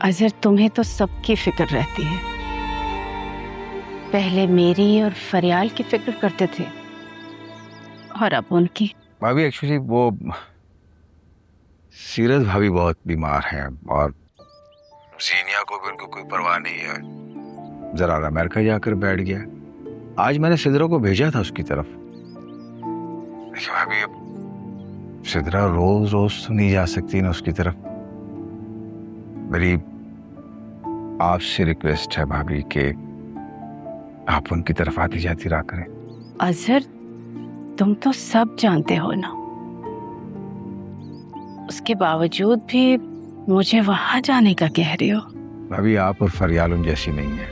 अजहर, तुम्हें तो सबकी फिक्र रहती है। पहले मेरी और फरियाल की फिक्र करते थे और अब उनकी। भाभी एक्चुअली वो सीरत भाभी बहुत बीमार हैं और जीनिया को भी उनको कोई परवाह नहीं है। जरा अमेरिका जाकर बैठ गया। आज मैंने सिदरा को भेजा था उसकी तरफ। देखिए भाभी, अब सिदरा रोज रोज तो नहीं जा सकती ना उसकी तरफ। मेरी आपसे रिक्वेस्ट है भाभी कि आप उनकी तरफ आती जाती रहा करें। अजहर, तुम तो सब जानते हो ना, उसके बावजूद भी मुझे वहां जाने का कह रहे हो। भाभी, आप और फरियाल उन जैसी नहीं है।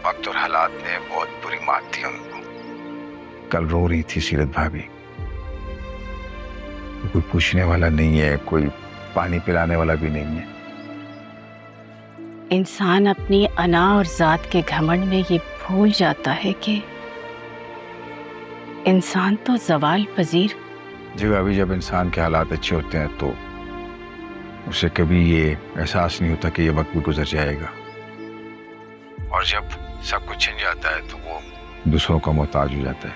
वक्त और हालात ने बहुत बुरी मात दी उनको। कल रो रही थी सीरत भाभी। कोई पूछने वाला नहीं है, कोई पानी पिलाने वाला भी नहीं है। इंसान अपनी अना और जात के घमंड में ये भूल जाता है कि इंसान तो जवाल पजीर। जी भाभी, जब इंसान के हालात अच्छे होते हैं तो उसे कभी ये एहसास नहीं होता कि ये वक्त भी गुजर जाएगा, और जब सब कुछ छिन जाता है तो वो दूसरों का मोहताज हो जाता है।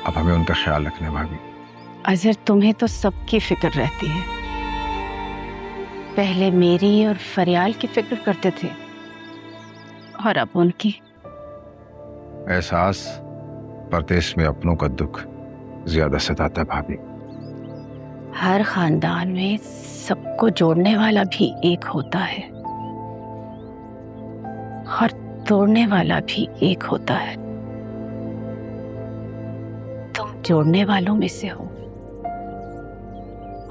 अब हमें उनका ख्याल रखना है भाभी। अजहर, तुम्हें तो सबकी फिक्र रहती है। पहले मेरी और फरियाल की फिक्र करते थे और अब उनकी। एहसास परदेश में अपनों का दुख ज्यादा सताता है भाभी। हर खानदान में सबको जोड़ने वाला भी एक होता है और तोड़ने वाला भी एक होता है। तुम जोड़ने वालों में से हो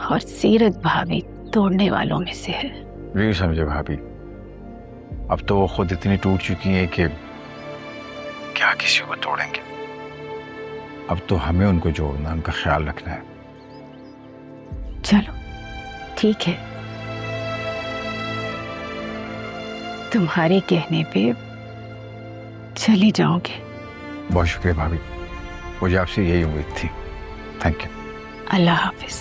और सीरत भाभी तोड़ने वालों में से है। नहीं समझे भाभी, अब तो वो खुद इतनी टूट चुकी हैं कि क्या किसी को तोड़ेंगे। अब तो हमें उनको जोड़ना, उनका ख्याल रखना है। चलो ठीक है, तुम्हारे कहने पे चली जाओगे। बहुत शुक्रिया भाभी, मुझे आपसे यही उम्मीद थी। Thank you. Allah Hafiz.